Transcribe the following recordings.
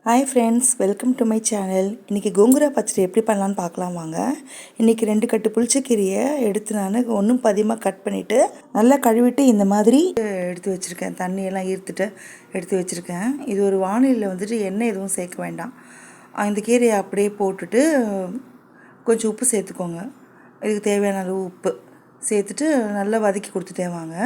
Hi friends, welcome to my channel. இன்றைக்கி கோங்குரா பச்சடி எப்படி பண்ணலான்னு பார்க்கலாம் வாங்க. இன்றைக்கி 2 கட்டு புளிச்சக்கீரையை எடுத்து நான் ஒன்றும் பாதியமாக கட் பண்ணிவிட்டு நல்லா கழுவிட்டு இந்த மாதிரி எடுத்து வச்சுருக்கேன். தண்ணியெல்லாம் ஈர்த்துட்டு எடுத்து வச்சுருக்கேன். இது ஒரு வானிலையில் வந்துட்டு எண்ணெய் எதுவும் சேர்க்க வேண்டாம். இந்த கீரையை அப்படியே போட்டுட்டு கொஞ்சம் உப்பு சேர்த்துக்கோங்க. இதுக்கு தேவையான அளவு உப்பு சேர்த்துட்டு நல்லா வதக்கி கொடுத்துட்டே வாங்க.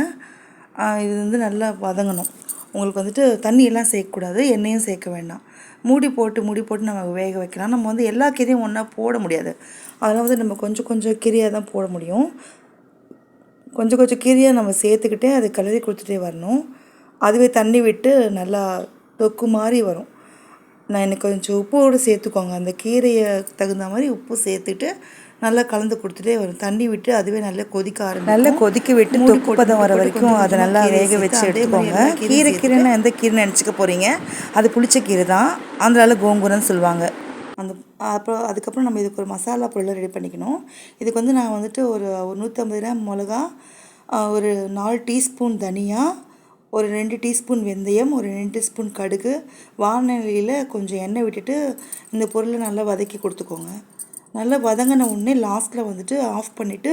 இது வந்து நல்லா வதங்கணும். உங்களுக்கு வந்துட்டு தண்ணியெல்லாம் சேர்க்கக்கூடாது, எண்ணெயும் சேர்க்க வேண்டாம். மூடி போட்டு நம்ம வேக வைக்கலாம். நம்ம வந்து எல்லா கீரையும் ஒன்றா போட முடியாது. அதெல்லாம் வந்து நம்ம கொஞ்சம் கொஞ்சம் கீரையாக தான் போட முடியும். கொஞ்சம் கொஞ்சம் கீரையாக நம்ம சேர்த்துக்கிட்டே அதை கிளறி கொடுத்துட்டே வரணும். அதுவே தண்ணி விட்டு நல்லா தொக்கு மாதிரி வரும். நான் எனக்கு கொஞ்சம் உப்போடு சேர்த்துக்கோங்க. அந்த கீரையை தகுந்த மாதிரி உப்பு சேர்த்துட்டு நல்லா கலந்து கொடுத்துட்டே வரும். தண்ணி விட்டு அதுவே நல்லா கொதிக்க ஆரம்பிக்கும். நல்லா கொதிக்க விட்டு தொக்கு பதம் வர வரைக்கும் அதை நல்லா வேக வச்சு எடுத்துக்கோங்க. கீரைன்னா எந்த கீரை நினச்சிக்க போகிறீங்க, அது புளிச்ச கீரை தான். ஆந்திராவில் கோங்குரன்னு சொல்லுவாங்க. அதுக்கப்புறம் நம்ம இதுக்கு ஒரு மசாலா பொருள் ரெடி பண்ணிக்கணும். இதுக்கு வந்து நான் வந்துட்டு ஒரு 150 கிராம் மிளகா, ஒரு 4 டீஸ்பூன் தனியா, ஒரு 2 டீஸ்பூன் வெந்தயம், ஒரு 2 டீஸ்பூன் கடுகு, வானலியில் கொஞ்சம் எண்ணெய் விட்டுட்டு இந்த பொருளை நல்லா வதக்கி கொடுத்துக்கோங்க. நல்லா வதங்கின உடனே லாஸ்ட்டில் வந்துட்டு ஆஃப் பண்ணிவிட்டு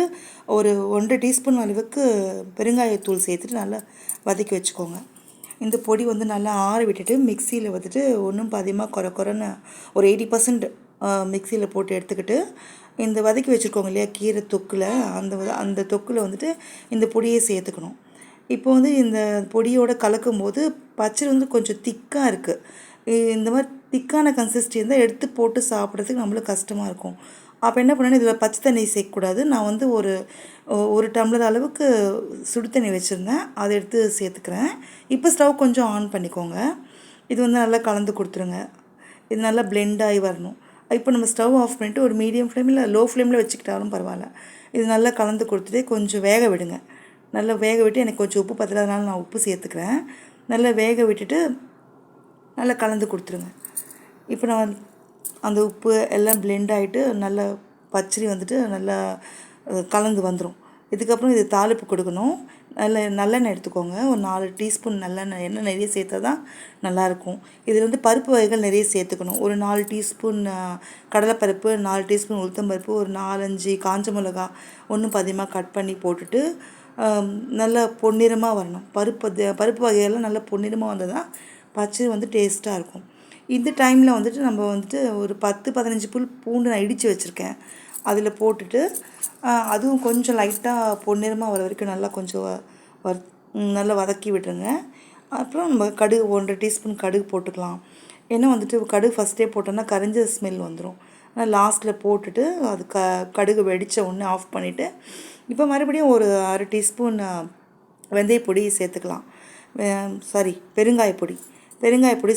ஒரு 1.5 டீஸ்பூன் அளவுக்கு பெருங்காயத்தூள் சேர்த்துட்டு நல்லா வதக்கி வச்சுக்கோங்க. இந்த பொடி வந்து நல்லா ஆற விட்டுட்டு மிக்சியில் வந்துட்டு ஒன்றும் பாதியமாக குறைன்னு ஒரு 80% மிக்சியில் போட்டு எடுத்துக்கிட்டு இந்த வதக்கி வச்சுருக்கோங்க இல்லையா கீரை தொக்கில், அந்த தொக்கில் வந்துட்டு இந்த பொடியை சேர்த்துக்கணும். இப்போ வந்து இந்த பொடியோடு கலக்கும்போது பச்சடி வந்து கொஞ்சம் திக்காக இருக்குது. இந்த மாதிரி திக்கான கன்சிஸ்டன்சி இருந்தால் எடுத்து போட்டு சாப்பிட்றதுக்கு நம்மளுக்கு கஷ்டமாக இருக்கும். அப்போ என்ன பண்ணேன்னா, இதில் பச்சை தண்ணி சேர்க்கக்கூடாது. நான் வந்து ஒரு டம்ளர் அளவுக்கு சுடு தண்ணி வச்சுருந்தேன், அதை எடுத்து சேர்த்துக்கிறேன். இப்போ ஸ்டவ் கொஞ்சம் ஆன் பண்ணிக்கோங்க. இது வந்து நல்லா கலந்து கொடுத்துருங்க. இது நல்லா பிளெண்ட் ஆகி வரணும். இப்போ நம்ம ஸ்டவ் ஆஃப் பண்ணிவிட்டு ஒரு மீடியம் ஃப்ளேமில் லோ ஃப்ளேமில் வச்சுக்கிட்டாலும் பரவாயில்ல. இது நல்லா கலந்து கொடுத்துட்டு கொஞ்சம் வேக விடுங்க. நல்லா வேக விட்டு எனக்கு கொஞ்சம் உப்பு பத்தலைனால நான் உப்பு சேர்த்துக்கிறேன். நல்லா வேக விட்டுட்டு நல்லா கலந்து கொடுத்துருங்க. இப்போ நான் அந்த உப்பு எல்லாம் பிளெண்ட் ஆகிட்டு நல்லா பச்சடி வந்துட்டு நல்லா கலந்து வந்துடும். இதுக்கப்புறம் இது தாளிப்பு கொடுக்கணும். நல்லெண்ணெய் எடுத்துக்கோங்க. ஒரு 4 டீஸ்பூன் நல்லெண்ணெய். எண்ணெய் நிறைய சேர்த்தா தான் நல்லாயிருக்கும். இதில் வந்து பருப்பு வகைகள் நிறைய சேர்த்துக்கணும். ஒரு 4 டீஸ்பூன் கடலைப்பருப்பு, 4 டீஸ்பூன் உளுத்தம்பருப்பு, ஒரு 4-5 காஞ்ச மிளகா ஒன்றும் பாதியமாக கட் பண்ணி போட்டுட்டு நல்லா பொன்னிறமாக வரணும். பருப்பு வகையெல்லாம் நல்லா பொன்னிறமாக வந்தால் தான் பச்சடி வந்து டேஸ்ட்டாக இருக்கும். இந்த டைமில் வந்துட்டு நம்ம வந்துட்டு ஒரு 10-15 பூண்டு நான் இடித்து வச்சுருக்கேன், அதில் போட்டுட்டு அதுவும் கொஞ்சம் லைட்டாக பொன்னிறமாக வர வரைக்கும் நல்லா கொஞ்சம் நல்லா வதக்கி விட்டுருங்க. அப்புறம் நம்ம கடுகு 1.5 டீஸ்பூன் கடுகு போட்டுக்கலாம். ஏன்னா வந்துட்டு கடுகு ஃபஸ்ட்டே போட்டோன்னா கரிஞ்ச ஸ்மெல் வந்துடும். ஆனால் லாஸ்ட்டில் போட்டுட்டு அது கடுகு வெடித்த உடனே ஆஃப் பண்ணிவிட்டு இப்போ மறுபடியும் ஒரு 1/2 டீஸ்பூன் வெந்தயப்பொடி சேர்த்துக்கலாம். பெருங்காயப்பொடி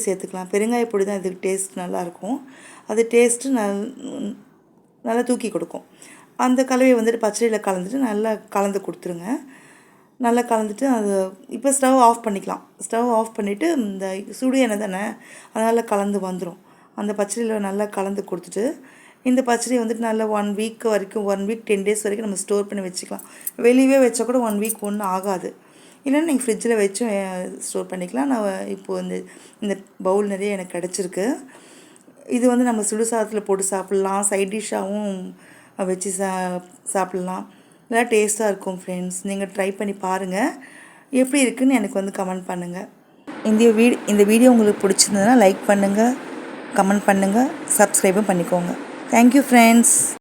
சேர்த்துக்கலாம். பெருங்காயப்பொடி தான் இதுக்கு டேஸ்ட் நல்லாயிருக்கும். அது டேஸ்ட்டு நல்லா தூக்கி கொடுக்கும். அந்த கலவையை வந்துட்டு பச்சடியில் கலந்துட்டு நல்லா கலந்து கொடுத்துருங்க. நல்லா கலந்துட்டு அது இப்போ ஸ்டவ் ஆஃப் பண்ணிக்கலாம். ஸ்டவ் ஆஃப் பண்ணிவிட்டு இந்த சுடு எண்ணெய் தானே, அதனால் கலந்து வந்துடும். அந்த பச்சடியில் நல்லா கலந்து கொடுத்துட்டு இந்த பச்சடி வந்துட்டு நல்லா 1 வீக் வரைக்கும் 1 வீக் 10 டேஸ் வரைக்கும் நம்ம ஸ்டோர் பண்ணி வச்சுக்கலாம். வெளியே வச்சா கூட 1 வீக் ஒன்றும் ஆகாது. இல்லைன்னா நீங்கள் ஃப்ரிட்ஜில் வச்சும் ஸ்டோர் பண்ணிக்கலாம். நான் இப்போது இந்த பவுல் நிறைய எனக்கு கிடச்சிருக்கு. இது வந்து நம்ம சுடு சாதத்தில் போட்டு சாப்பிட்லாம், சைட் டிஷ்ஷாகவும் வச்சு சாப்பிட்லாம். நல்லா டேஸ்ட்டாக இருக்கும் ஃப்ரெண்ட்ஸ். நீங்கள் ட்ரை பண்ணி பாருங்கள். எப்படி இருக்குதுன்னு எனக்கு வந்து கமெண்ட் பண்ணுங்கள். இந்த வீடியோ உங்களுக்கு பிடிச்சிருந்ததுன்னா லைக் பண்ணுங்கள், கமெண்ட் பண்ணுங்கள், சப்ஸ்கிரைபும் பண்ணிக்கோங்க. Thank you friends.